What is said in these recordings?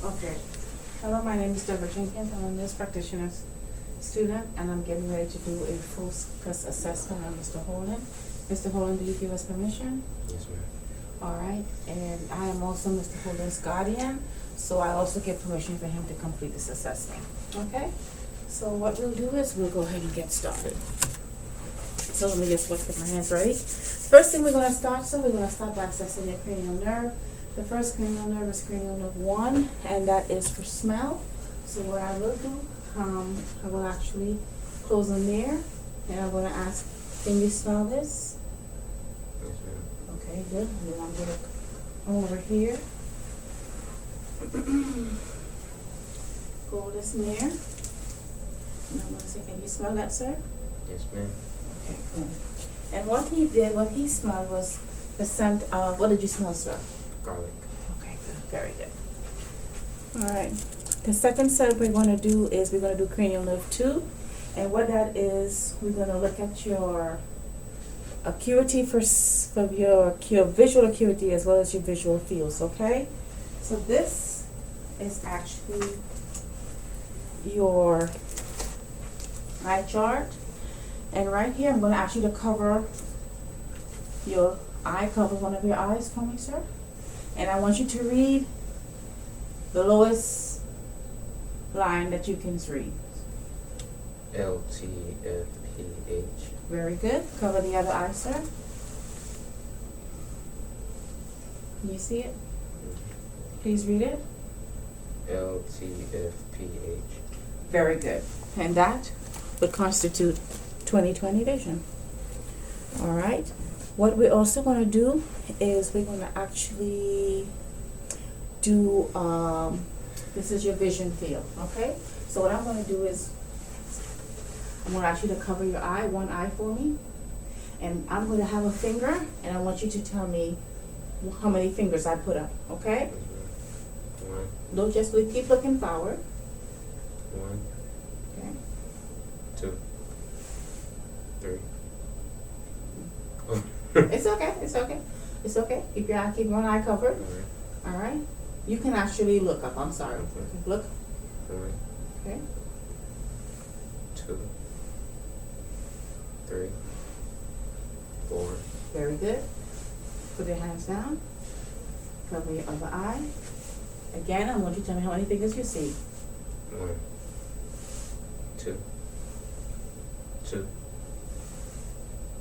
Okay. Hello, my name is Deborah Jenkins. I'm a nurse practitioner's student, and I'm getting ready to do a focus assessment on Mr. Holden. Mr. Holden, do you give us permission? Yes, ma'am. All right, and I am also Mr. Holden's guardian, so I also get permission for him to complete this assessment. Okay? So what we'll do is we'll go ahead and get started. So let me just get my hands ready. First thing we're gonna start, we're gonna start by assessing your cranial nerve. The first cranial nerve is cranial nerve 1, and that is for smell. So what I will do, I will actually close the mirror, and I'm gonna ask, can you smell this? Yes, ma'am. Okay, good. We want to get it over here. Go this mirror. And I'm gonna say, can you smell that, sir? Yes, ma'am. Okay, good. And what he did, what he smelled was the scent of, what did you smell, sir? Garlic. Okay, good, very good. All right, the second set we're gonna do is we're gonna do cranial nerve 2. And what that is, we're gonna look at your acuity for your visual acuity as well as your visual fields, okay? So this is actually your eye chart. And right here, I'm gonna ask you to cover your eye, cover one of your eyes for me, sir. And I want you to read the lowest line that you can read. LTFPH. Very good. Cover the other eye, sir. Can you see it? Please read it. LTFPH. Very good. And that would constitute 20/20 vision. All right. What we're also going to do is we're going to actually do, this is your vision field, okay? So what I'm going to do is I'm going to ask you to cover your eye, one eye for me. And I'm going to have a finger, and I want you to tell me how many fingers I put up, okay? Yes, ma'am. Don't just keep looking forward. 1, Okay. 2, 3. Oh. It's okay. It's okay. It's okay. Keep one eye covered. Alright. All right. You can actually look up. I'm sorry. Okay. Look. 1, Okay. 2, 3, 4. Very good. Put your hands down. Cover your other eye. Again, I want you to tell me how many fingers you see. 1, 2, 2,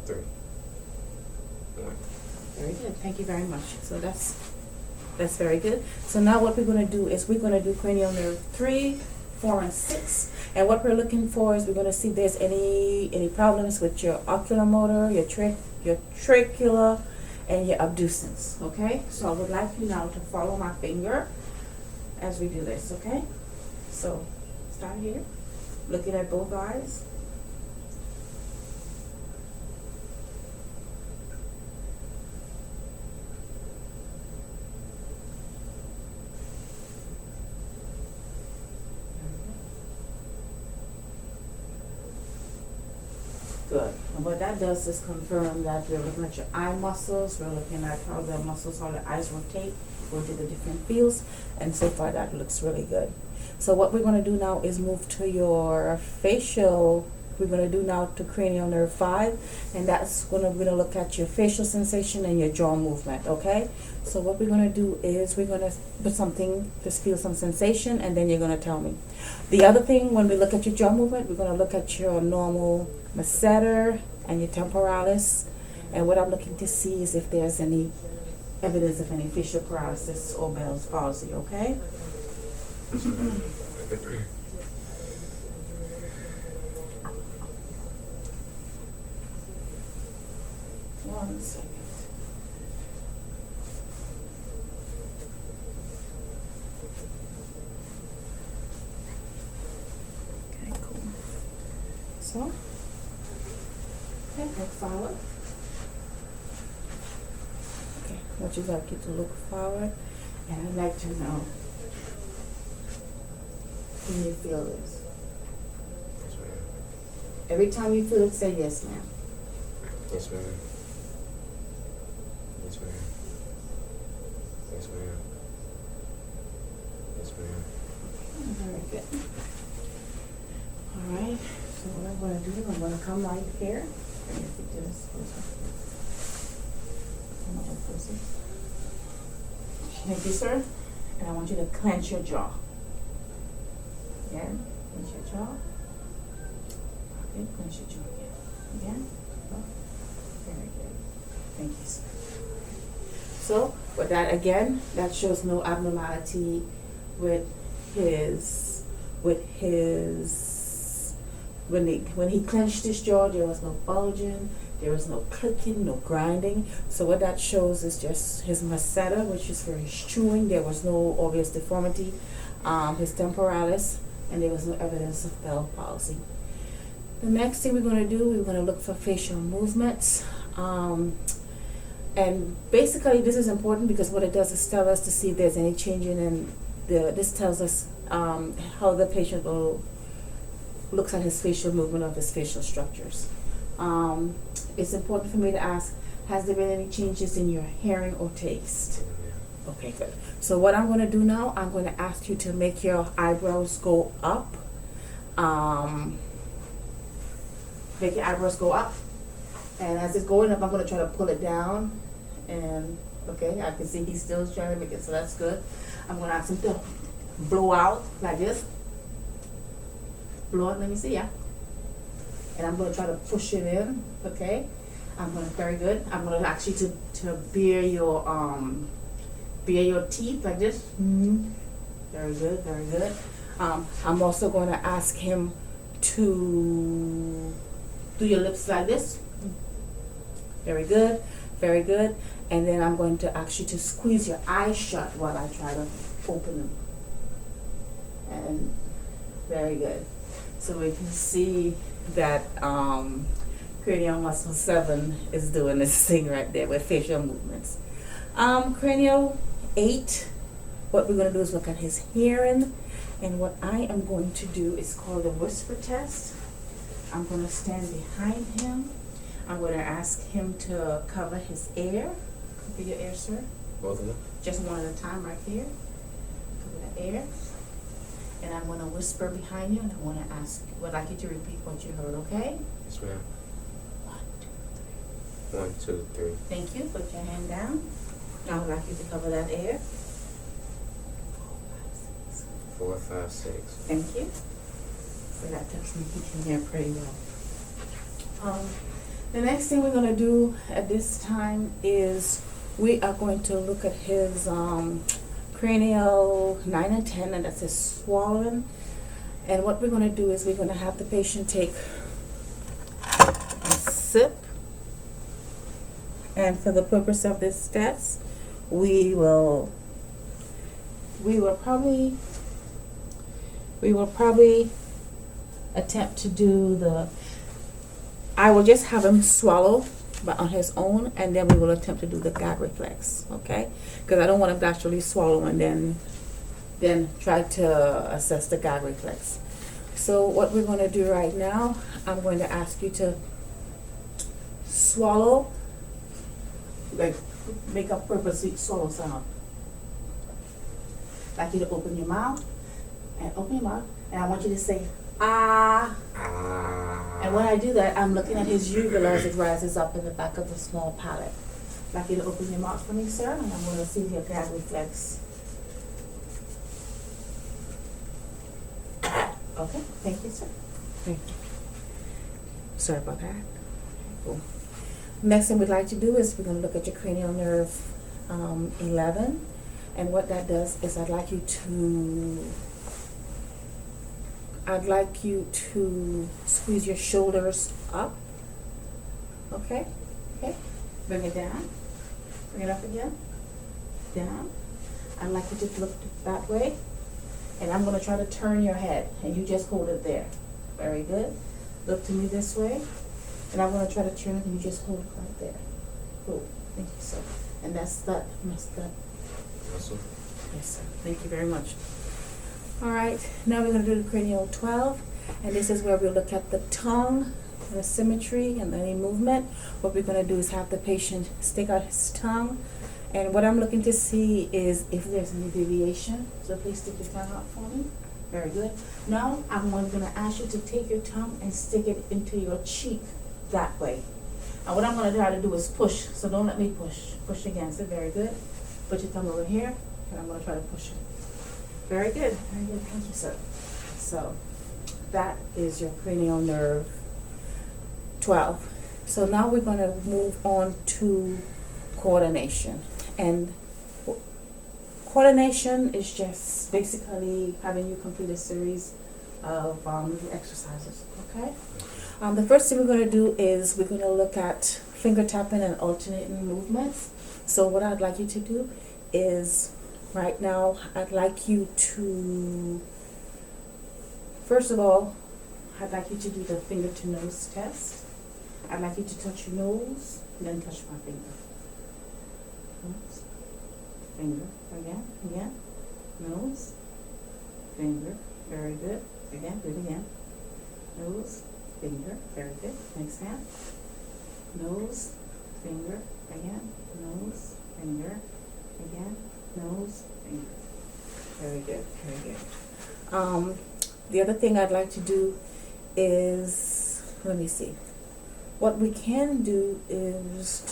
3, 1. Very good. Thank you very much. So that's very good. So now what we're going to do is we're going to do cranial nerve 3, 4, and 6. And what we're looking for is we're going to see if there's any problems with your ocular motor, your tracheal, and your abducens. Okay? So I would like you now to follow my finger as we do this. Okay? So start here, looking at both eyes. Good. And what that does is confirm that we're looking at your eye muscles, we're looking at how the muscles, how the eyes rotate, go to the different fields, and so far that looks really good. So what we're going to do now is move to your facial. We're going to do now to cranial nerve 5, and that's we're going to look at your facial sensation and your jaw movement, okay? So what we're going to do is we're going to put something, just feel some sensation, and then you're going to tell me. The other thing, when we look at your jaw movement, we're going to look at your normal masseter and your temporalis, and what I'm looking to see is if there's any evidence of any facial paralysis or Bell's palsy, okay? Yes, ma'am. One second. Okay, cool. So, okay, look forward. Okay, I want you to look forward, and I'd like to know when you feel this. Yes, ma'am. Every time you feel it, say yes, ma'am. Yes, ma'am. Yes, ma'am. Yes, ma'am. Yes, Yes, ma'am. Very good. All right, so what I'm gonna do, I'm gonna come right here. Bring your feet to this closer. Come a little closer. Thank you, sir. And I want you to clench your jaw. Again, clench your jaw. Okay, clench your jaw again. Again. Oh, very good. Thank you, sir. So, with that again, that shows no abnormality with his, when he clenched his jaw, there was no bulging, there was no clicking, no grinding. So what that shows is just his masseter, which is for his chewing. There was no obvious deformity, his temporalis, and there was no evidence of Bell palsy. The next thing we're going to do, we're going to look for facial movements. And basically this is important because what it does is tell us to see if there's any changing in this tells us how the patient looks at his facial movement of his facial structures. It's important for me to ask, has there been any changes in your hearing or taste? Okay, good. So what I'm going to do now, I'm going to ask you to make your eyebrows go up. Make your eyebrows go up. And as it's going up, I'm going to try to pull it down. And, okay, I can see he's still trying to make it, so that's good. I'm going to ask him to blow out like this. Blow out, let me see, yeah. And I'm going to try to push it in, okay? Very good. I'm going to ask you to bare your teeth like this. Mm-hmm. Very good, very good. I'm also going to ask him to do your lips like this. Very good, very good. And then I'm going to ask you to squeeze your eyes shut while I try to open them. And very good. So we can see that cranial muscle 7 is doing this thing right there with facial movements. Cranial 8, what we're going to do is look at his hearing. And what I am going to do is called the whisper test. I'm going to stand behind him. I'm going to ask him to cover his ear. Cover your ear, sir. Both of them? Just one at a time right here. Cover the ear. And I'm going to whisper behind you, and I want to ask, would like you to repeat what you heard, okay? Yes, ma'am. 1, 2, 3. 1, 2, 3. Thank you. Put your hand down. Now I would like you to cover that ear. 4, 5, 6. Thank you. So that tells me he can hear pretty well. The next thing we're going to do at this time is we are going to look at his cranial 9 and 10, and that's his swallowing. And what we're going to do is we're going to have the patient take a sip. And for the purpose of this test, we will probably attempt to do I will just have him swallow but on his own, and then we will attempt to do the gag reflex, okay? Because I don't want him to actually swallow and then try to assess the gag reflex. So what we're going to do right now, I'm going to ask you to swallow, like make a purposely swallow sound. I'd like you to open your mouth, and I want you to say, ah. And when I do that, I'm looking at his uvula as it rises up in the back of the small palate. I'd like you to open your mouth for me, sir, and I'm going to see your gag reflex. Okay, thank you, sir. Thank you. Sorry about that. Cool. Next thing we'd like to do is we're going to look at your cranial nerve 11. And what that does is I'd like you to squeeze your shoulders up. Okay? Okay. Bring it down. Bring it up again. Down. I'd like you to look that way. And I'm going to try to turn your head. And you just hold it there. Very good. Look to me this way. And I'm going to try to turn it and you just hold it right there. Cool. Thank you, sir. And that's that. Muscle? Yes, sir. Thank you very much. All right, now we're going to do the cranial 12, and this is where we'll look at the tongue, the symmetry, and any movement. What we're going to do is have the patient stick out his tongue And what I'm looking to see is if there's any deviation. So please stick your tongue out for me. Very good. Now I'm gonna ask you to take your tongue and stick it into your cheek that way. And what I'm gonna try to do is push. So don't let me push. Push against it. Very good. Put your tongue over here, and I'm gonna try to push it. Very good. Very good. Thank you, sir. So that is your cranial nerve 12. So now we're going to move on to coordination. And coordination is just basically having you complete a series of little exercises, okay? The first thing we're going to do is we're going to look at finger tapping and alternating movements. So what I'd like you to do is right now, I'd like you to, first of all, I'd like you to do the finger to nose test. I'd like you to touch your nose and then touch my finger. Nose, finger, again, nose, finger, very good. Again, do it again. Nose, finger, very good. Next hand. Nose, finger, again, nose, finger, again, nose, finger. Very good, very good. The other thing I'd like to do is, let me see. What we can do is,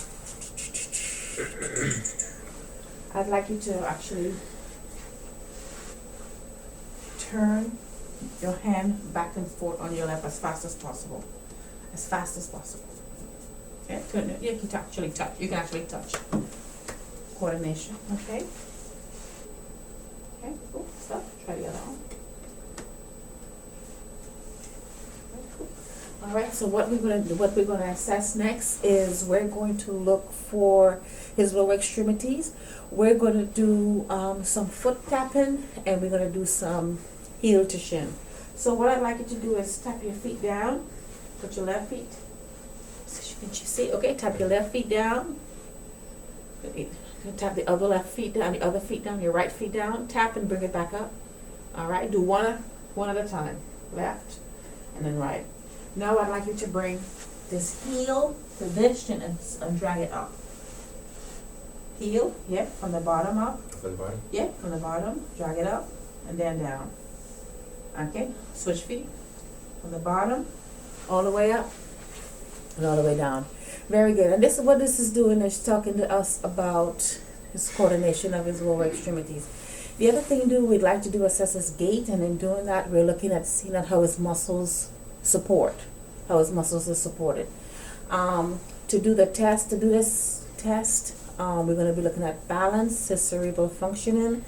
I'd like you to actually turn your hand back and forth on your lap as fast as possible. As fast as possible. Okay, turn it. You can actually touch. You can actually touch. Coordination, okay? Okay, cool. Stop. Try the other arm. All right, so what we're gonna assess next is we're going to look for his lower extremities. We're gonna do some foot tapping, and we're gonna do some heel to shin. So what I'd like you to do is tap your feet down. Put your left feet. Can you see? Okay, tap your left feet down. Tap the other left feet down, the other feet down, your right feet down. Tap and bring it back up. All right, do one at a time. Left and then right. Now I'd like you to bring this heel to this chin and drag it up. Heel, yep, from the bottom up. From the bottom? Yep, from the bottom, drag it up and then down. Okay, switch feet. From the bottom, all the way up and all the way down. Very good. And this is what this is doing, is talking to us about his coordination of his lower extremities. The other thing we'd like to do is assess his gait, and in doing that, we're looking at seeing how his muscles support, how his muscles are supported. To do this test, we're going to be looking at balance, his cerebral functioning,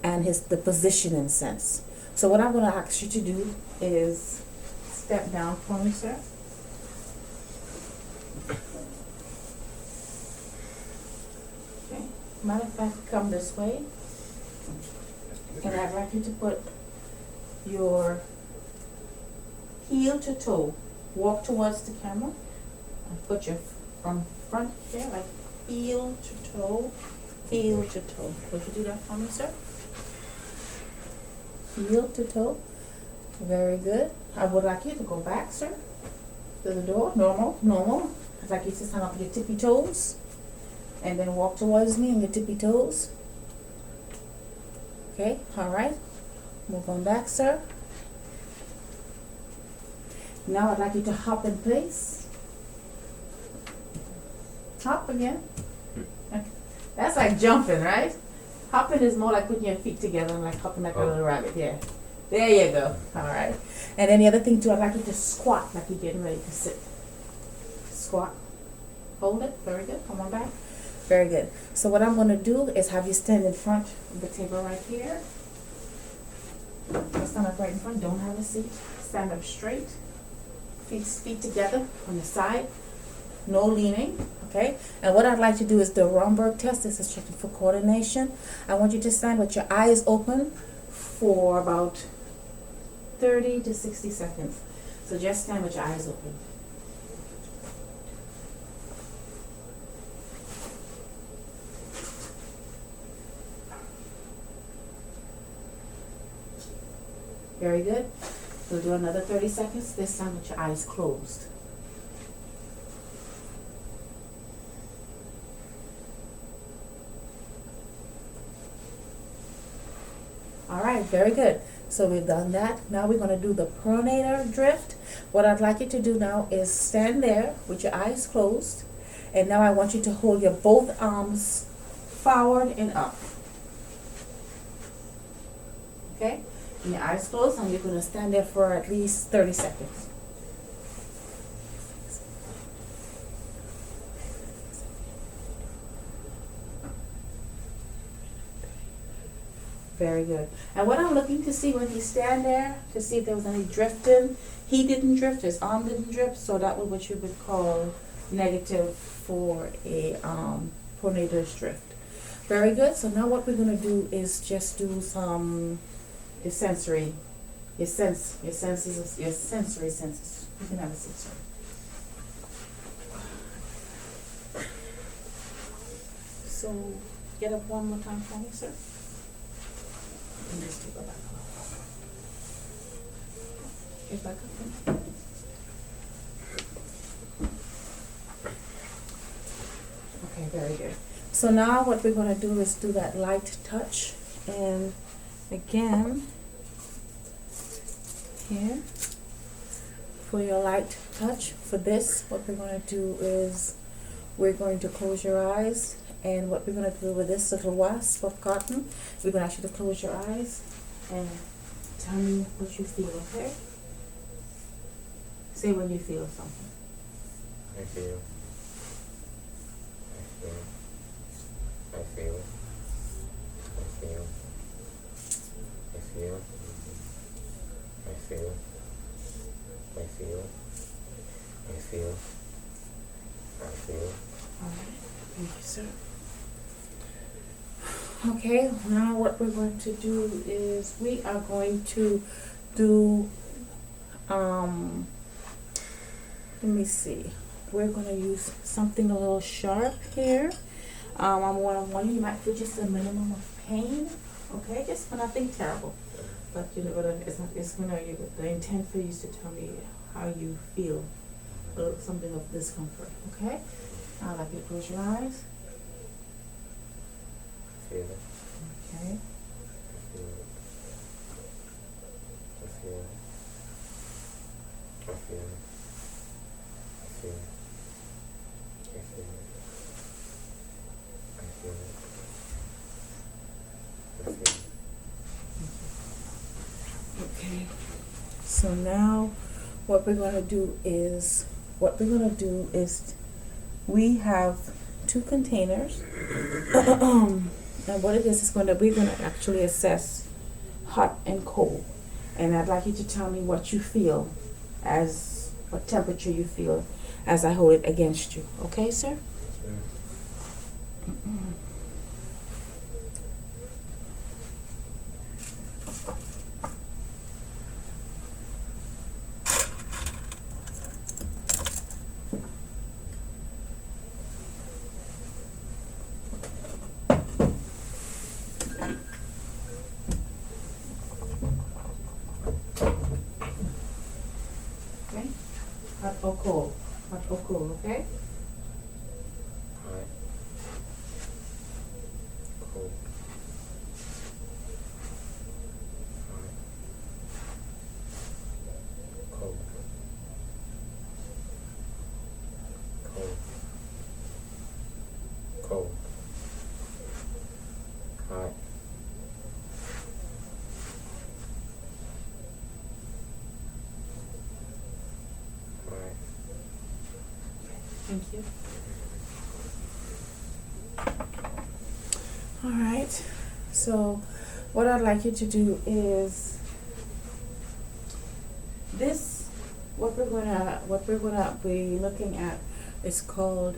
and the positioning sense. So what I'm going to ask you to do is step down for me, sir. Okay. Matter of fact, come this way, and I'd like you to put your heel to toe, walk towards the camera, and put your from front here, like heel to toe, heel to toe. Would you do that for me, sir? Heel to toe. Very good. I would like you to go back, sir, to the door. Normal. I'd like you to stand up with your tippy toes, and then walk towards me on your tippy toes. Okay, all right. Move on back, sir. Now I'd like you to hop in place. Hop again. Okay. That's like jumping, right? Hopping is more like putting your feet together and like hopping like a little rabbit. Yeah. There you go. All right. And then the other thing too, I'd like you to squat like you're getting ready to sit. Squat. Hold it. Very good. Come on back. Very good. So what I'm going to do is have you stand in front of the table right here. Stand up right in front. Don't have a seat. Stand up straight. Feet together on the side. No leaning. Okay. And what I'd like to do is the Romberg test. This is checking for coordination. I want you to stand with your eyes open for about 30 to 60 seconds. So just stand with your eyes open. Very good. We'll do another 30 seconds, this time with your eyes closed. Alright, very good. So we've done that. Now we're gonna do the pronator drift. What I'd like you to do now is stand there with your eyes closed. And now I want you to hold your both arms forward and up. Okay? And your eyes closed, and you're gonna stand there for at least 30 seconds. Very good. And what I'm looking to see when he stand there, to see if there was any drifting, he didn't drift, his arm didn't drift, so that was what you would call negative for a pronator's drift. Very good. So now what we're gonna do is just do some your sensory, your sensory senses. You can have a seat, sir. So get up one more time for me, sir. And just take it back a little. Get back up. Okay, very good. So now what we're gonna do is do that light touch, and again, here, for your light touch, for this, what we're gonna do is, we're going to close your eyes, and what we're gonna do with this little wasp of cotton, we're gonna ask you to close your eyes and tell me what you feel, okay? Say when you feel something. I feel. I feel. I feel. I feel. I feel. I feel. I feel. I feel. Alright, thank you, sir. Okay, now what we're going to do is we are going to do, let me see, we're going to use something a little sharp here. I'm one you might feel just a minimum of pain, okay, just for nothing terrible, but you know, it's gonna, the intent for you is to tell me how you feel, something of discomfort, okay? I'd like you to close your eyes. Feel it. Okay. I feel it. I feel it. I feel it. I feel it. I feel it. I feel it. Okay. So now what we're gonna do is we have 2 containers. And what it is we're gonna actually assess hot and cold. And I'd like you to tell me what you feel, as what temperature you feel as I hold it against you. Okay, sir? Okay? Hot or cold? Hot or cold, okay? Hot. Cold. Hot. Cold. Cold. Cold. Hot. Hot. Thank you. All right. So what I'd like you to do is this, what we're gonna be looking at is called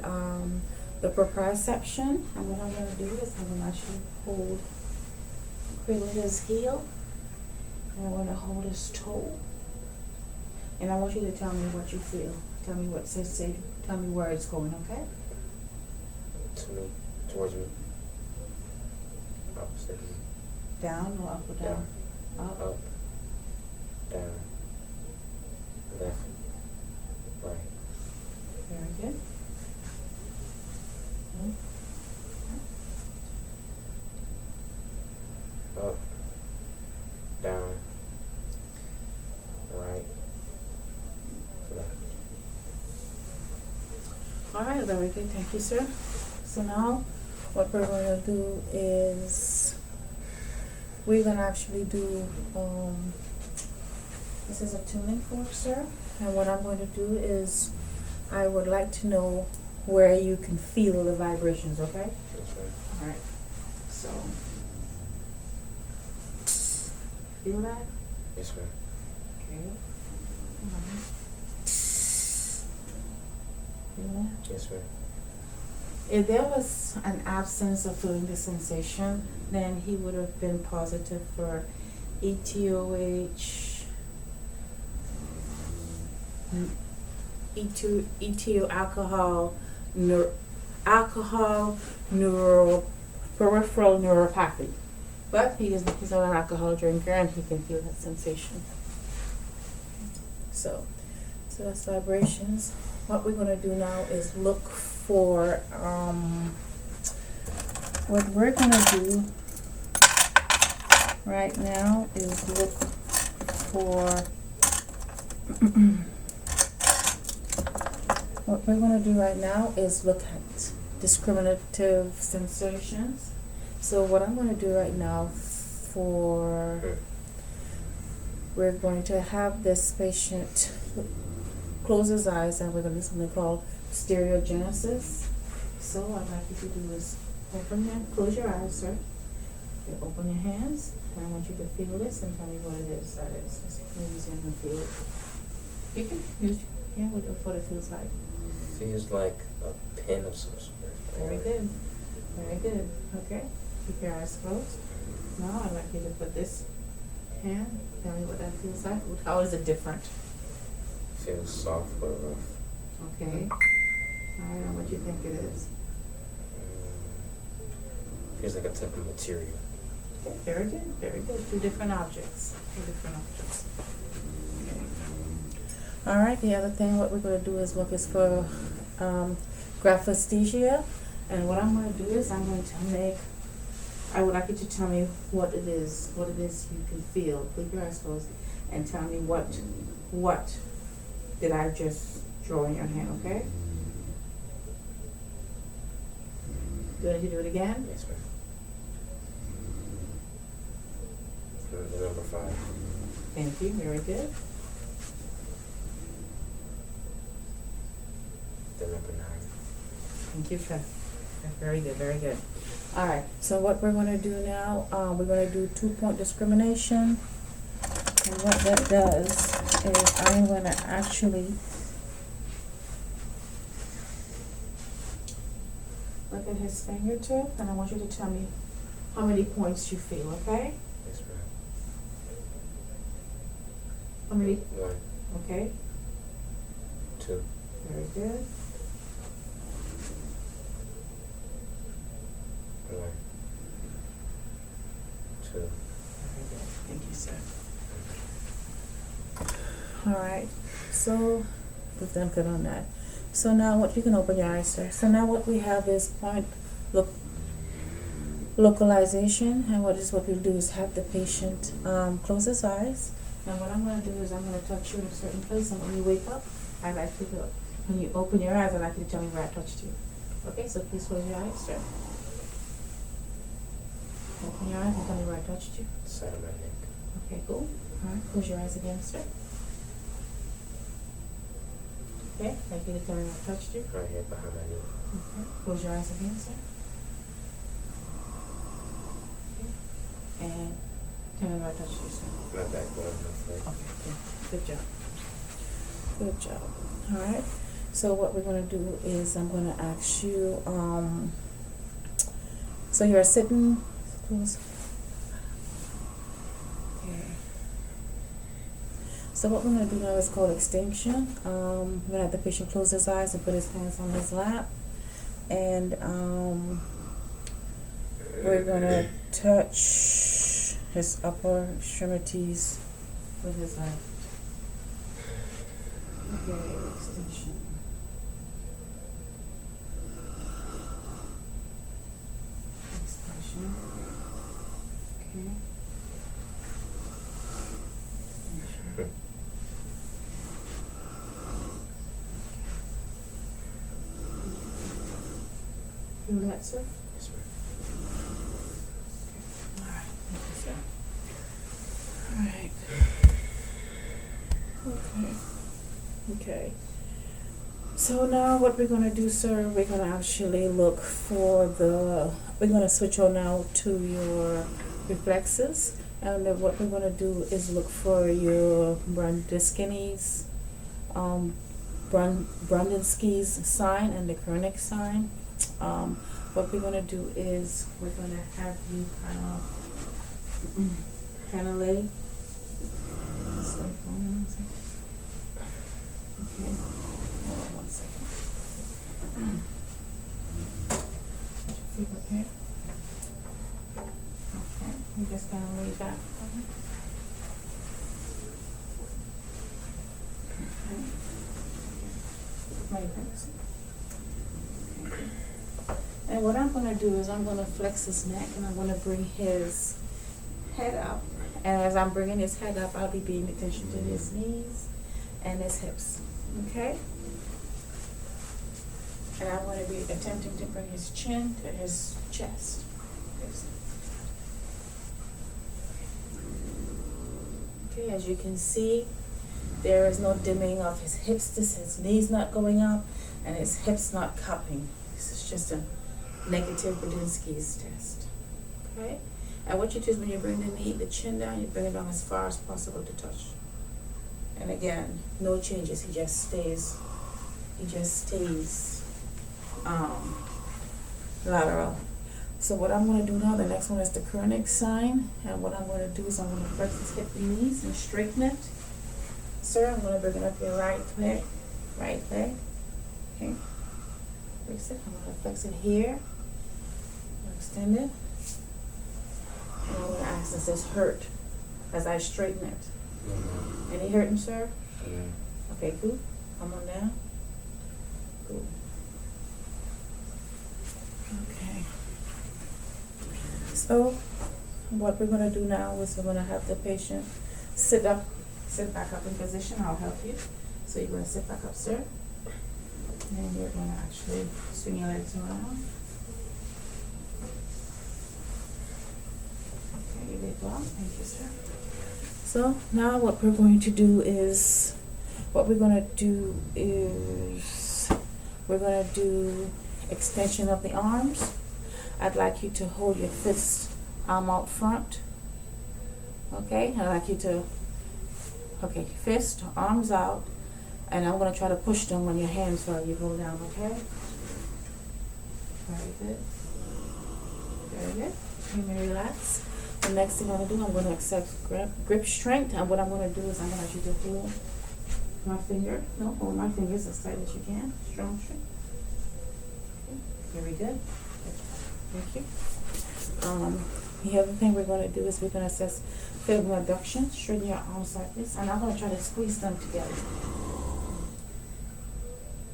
the proprioception. And what I'm gonna do is I'm gonna actually hold his heel, and I'm gonna hold his toe. And I want you to tell me what you feel. Tell me what say tell me where it's going, okay? To me. Towards me. Opposite me. Down or up or down? Up. Up. Down. Left. Right. Very good. Up. very good, thank you, sir. So now, what we're gonna do is, we're gonna actually do, this is a tuning fork, sir, and what I'm going to do is, I would like to know where you can feel the vibrations, okay? Yes, ma'am. Alright, so. Feel that? Yes, ma'am. Okay. Feel that? Yes, ma'am. If there was an absence of feeling the sensation, then he would have been positive for ETOH, ETO alcohol, peripheral neuropathy. But he's not an alcohol drinker and he can feel that sensation. So that's vibrations. What we're gonna do now is look for, what we're gonna do right now is look for, what we're gonna do right now is look at discriminative sensations. So what I'm gonna do right now we're going to have this patient close his eyes and we're gonna do something called stereogenesis. So what I'd like you to do is close your eyes, sir. You open your hands, and I want you to feel this and tell me what it is. That is, just maybe you can feel it. You can use your hand with what it feels like. Feels like a pin of some sort. Very good. Very good. Okay. Keep your eyes closed. Now I'd like you to put this hand. Tell me what that feels like. How is it different? Feels soft but rough. Okay. I don't know what you think it is. Feels like a type of material. Okay, very good, very good. Two different objects. Okay. All right, the other thing what we're going to do is look is for graphesthesia. And what I'm going to do is I would like you to tell me what it is you can feel. Keep your eyes closed and tell me what did I just draw in your hand, okay? Good, you do it again? Yes, ma'am. The number 5. Thank you, very good. The number 9. Thank you, sir. Very good, very good. All right, so what we're going to do now, we're going to do 2-point discrimination. And what that does is I'm going to actually look at his fingertip, and I want you to tell me how many points you feel, okay? Yes, ma'am. How many? 1. Okay, 2. very good. 1. 2. Very good. Thank you, sir. All right, so we've done good on that. So now what, you can open your eyes, sir. So now what we have is localization, and what we'll do is have the patient close his eyes. And what I'm going to do is I'm going to touch you in a certain place, and when you wake up, I'd like you to, when you open your eyes, I'd like you to tell me where I touched you. Okay, so please close your eyes, sir. Open your eyes and tell me where I touched you. Side of my neck. Okay, cool. All right, close your eyes again, sir. Okay, I'd like you to tell me where I touched you. Right here behind my knee. Okay, close your eyes again, sir. Okay. And tell me where I touched you, sir. My backbone, my foot. Okay, good job. Good job. All right. So what we're going to do is I'm going to ask you, so you're sitting close. Okay. So what we're going to do now is called extinction. We're going to have the patient close his eyes and put his hands on his lap. And we're going to touch his upper extremities with his left. Okay, extension. Extension. Okay. Extension. do that, sir? Yes, ma'am. Alright, thank you, sir. Alright. Okay. So now what we're gonna do, sir, we're gonna actually look for we're gonna switch on now to your reflexes. And then what we're gonna do is look for your Brandinski's, Brandinski's sign and the Koenig sign. What we're gonna do is we're gonna have you kind of lay. Okay. Hold on 1 second. Feet up here. Okay. You just gonna lay back. Okay. My hips. Okay. And what I'm gonna do is I'm gonna flex his neck and I'm gonna bring his head up. And as I'm bringing his head up, I'll be paying attention to his knees and his hips. Okay? And I'm going to be attempting to bring his chin to his chest. Okay, as you can see, there is no dimming of his hips. His knees not going up and his hips not cupping. This is just a negative Brandinski's test. Okay? And what you do is when you bring the chin down, you bring it down as far as possible to touch. And again, no changes. He just stays lateral. So what I'm going to do now, the next one is the Koenig sign. And what I'm going to do is I'm going to flex his hip and knees and straighten it. Sir, I'm going to bring it up your right leg. Okay. Flex it. I'm going to flex it here. Extend it. And I'm going to ask, does this hurt as I straighten it? Mm-hmm. Any hurting, sir? Mm-hmm. Okay, good. Come on down. Good. Okay. So, what we're gonna do now is we're gonna have the patient sit back up in position. I'll help you. So you're gonna sit back up, sir. And you're gonna actually swing your legs around. Okay, you did well. Thank you, sir. So now what we're going to do is we're gonna do extension of the arms. I'd like you to hold your fist arm out front. Okay, I'd like you to, fist, arms out, and I'm gonna try to push them on your hands while you go down, okay? Very good. Very good. You may relax. The next thing I'm gonna do, I'm gonna accept grip strength, and what I'm gonna do is I'm gonna ask you to hold my fingers as tight as you can. Strong strength. Okay. Very good. Thank you. The other thing we're gonna do is we're gonna assess field abduction. Straighten your arms like this, and I'm gonna try to squeeze them together.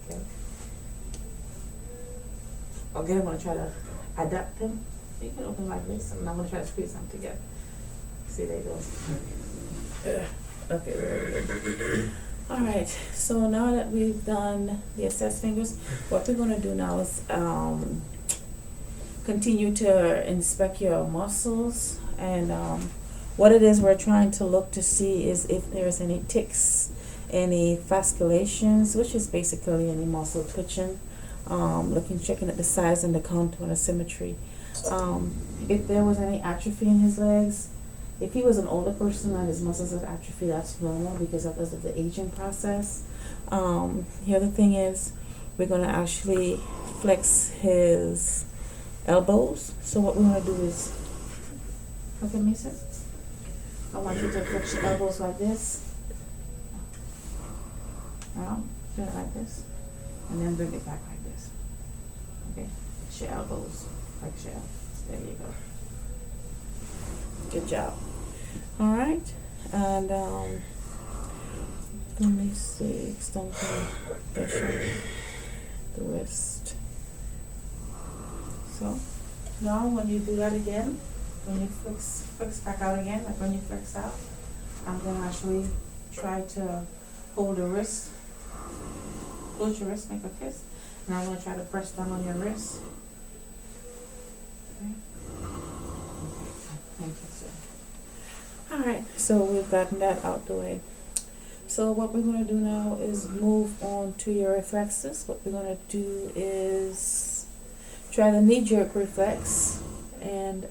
Okay. Again, I'm gonna try to adapt them. You can open like this, and I'm gonna try to squeeze them together. See, there it goes. Okay, very good. All right, so now that we've done the assessed fingers, what we're gonna do now is continue to inspect your muscles, and what it is we're trying to look to see is if there's any tics, any fasciculations, which is basically any muscle twitching, checking at the size and the contour and the symmetry. If there was any atrophy in his legs, if he was an older person and his muscles have atrophy, that's normal because of the aging process. The other thing is we're going to actually flex his elbows. So what we're going to do is, look at me, sir. I want you to flex your elbows like this. Now, do it like this. And then bring it back like this. Okay? Flex your elbows like shell. There you go. Good job. All right, and let me see, extend the shoulder, the wrist. So now when you do that again, when you flex back out again, like when you flex out, I'm going to actually try to hold the wrist, close your wrist, make a fist, and I'm going to try to press down on your wrist Okay. Thank you, sir. Alright, so we've gotten that out the way. So what we're gonna do now is move on to your reflexes. What we're gonna do is try the knee jerk reflex, and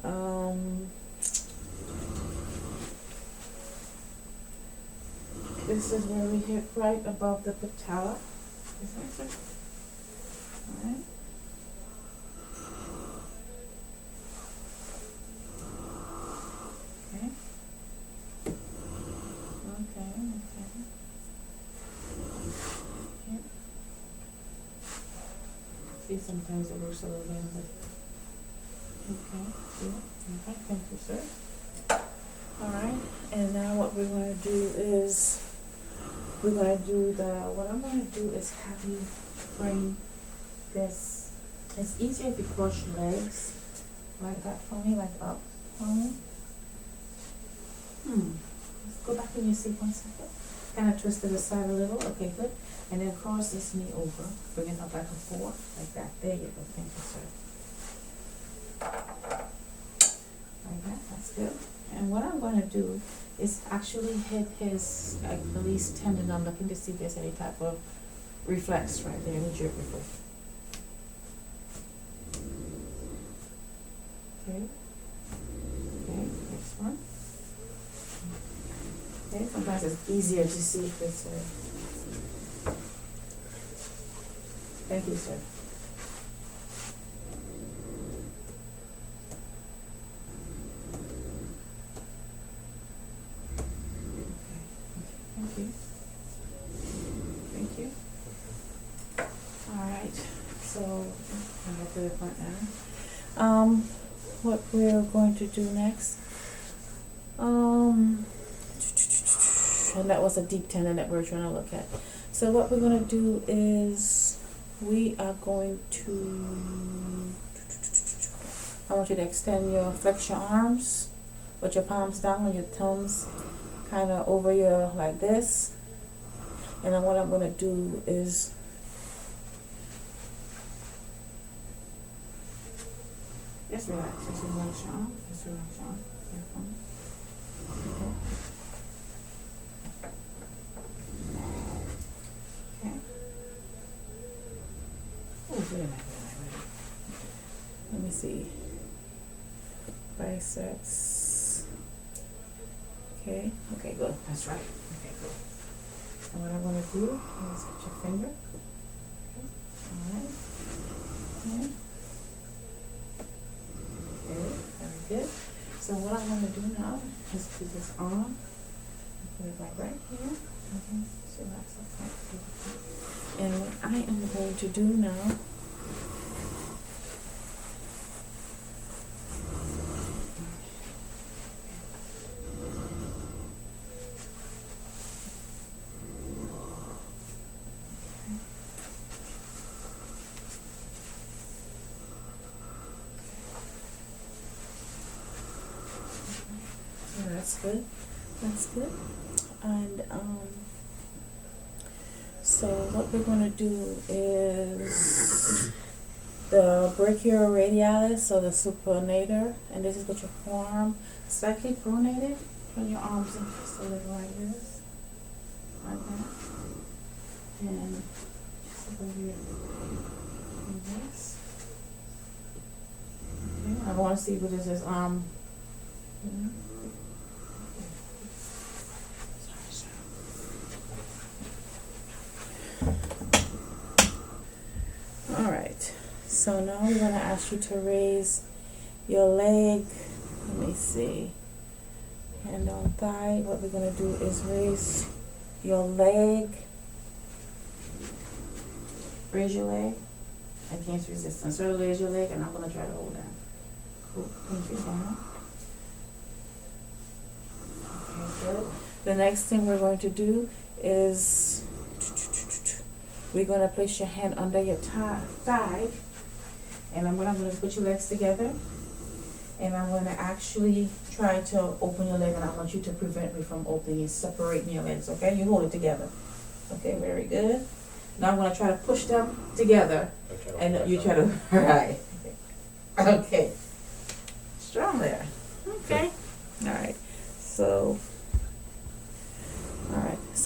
this is where we hit right above the patella. Is that so? Alright. Okay. Okay. See, sometimes it works a little bit, but okay, yeah, okay, thank you, sir. Alright, and now what we're gonna do is what I'm gonna do is have you bring this. It's easier if you cross your legs like that for me, like up for me. Let's go back in your seat 1 second. Kind of twist to the side a little. Okay, good. And then cross this knee over. Bring it up like a 4, like that. There you go. Thank you, sir. Like that. That's good. And what I'm going to do is actually hit his Achilles tendon. I'm looking to see if there's any type of reflex right there, any jerk reflex. Okay. Okay. Next one. Okay, sometimes it's easier to see if it's thank you, sir. Okay. Thank you. Thank you. Alright, so I'll get to the front now. What we're going to do next. And that was a deep tendon that we're trying to look at. So what we're going to do is we are going to, I want you to extend flex your arms, put your palms down and your thumbs kind of over your, like this. And then what I'm going to do is, just relax your arm, just relax your arm. Okay. Okay. Oh, wait a minute. Let me see. Biceps. Okay. Okay, good. That's right. Okay, good. And what I'm going to do is put your finger. Okay. All right. Okay. Okay. Very good. So what I'm going to do now is put this arm. Put it like right here. Okay. So that's okay. And what I am going to do now that's good. That's good. And so what we're going to do is the brachioradialis, so the supinator, and this is with your forearm slightly pronated. Put your arms in just a little like this, like that, and just a little bit like this. Okay, I want to see what is this Alright, so now we're going to ask you to raise your leg. Let me see. Hand on thigh. What we're going to do is raise your leg. Raise your leg against resistance. So raise your leg, and I'm going to try to hold down. Cool. Thank you so much. Okay, good. The next thing we're going to do is we're going to place your hand under your thigh, and I'm going to put your legs together, and I'm going to actually try to open your leg, and I want you to prevent me from opening it, separating your legs, okay? You hold it together. Okay, very good. Now I'm going to try to push them together, and you try to, right. Okay. strong there. Okay. Alright. So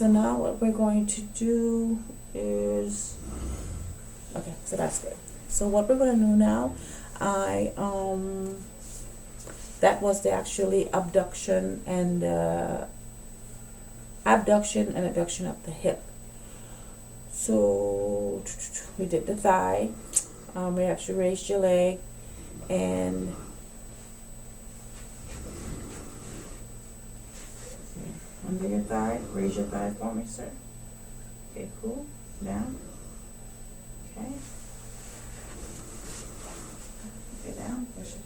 now what we're going to do is, okay, so that's good. So what we're gonna do now, that was the actually abduction and adduction of the hip. So we did the thigh. We actually raised your leg and under your thigh. Raise your thigh for me, sir. Okay, cool. Down. Okay. Okay, down. Push your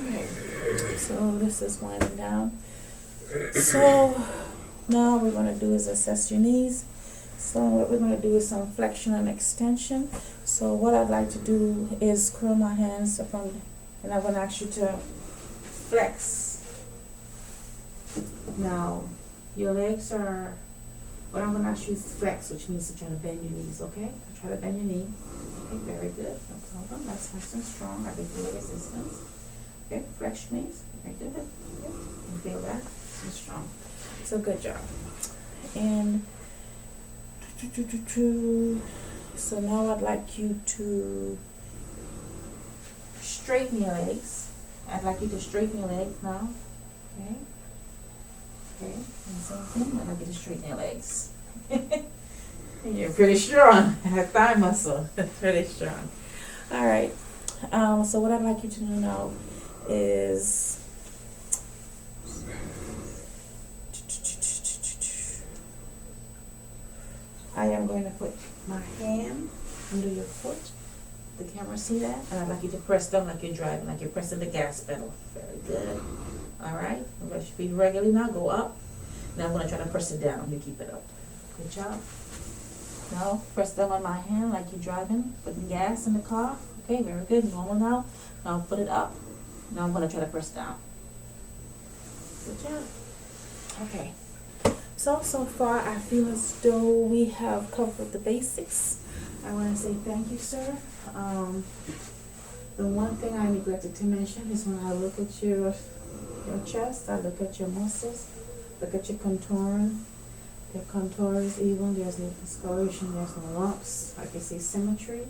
thigh. Okay. So this is winding down. So now what we're going to do is assess your knees. So what we're going to do is some flexion and extension. So what I'd like to do is curl my hands up on, and I'm going to ask you to flex. Now, your legs are, what I'm going to ask you is flex, which means to try to bend your knees, okay? Try to bend your knee. Okay, very good. No problem. That's nice and strong. I can feel the resistance. Okay, flex your knees. Very good. Okay. You feel that? It's strong. So good job. And so now I'd like you to straighten your legs. I'd like you to straighten your legs now. Okay. Okay. And same thing. I'd like you to straighten your legs. You're pretty strong. That thigh muscle. That's pretty strong. All right. So what I'd like you to do now is I am going to put my hand under your foot. The camera see that? And I'd like you to press down like you're driving, like you're pressing the gas pedal. Very good. All right. I'm going to speed regularly now. Go up. Now I'm going to try to press it down. You keep it up. Good job. Now press down on my hand like you're driving, putting gas in the car. Okay, very good. Normal now. Now put it up. Now I'm going to try to press down. Good job. Okay. So far I feel as though we have covered the basics. I want to say thank you, sir. The one thing I neglected to mention is when I look at your chest, I look at your muscles, look at your contouring. Your contour is even, there's no discoloration, there's no lumps. I can see symmetry.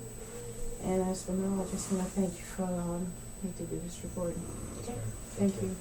And as for now, I just want to thank you for allowing me to do this recording. Okay, thank you.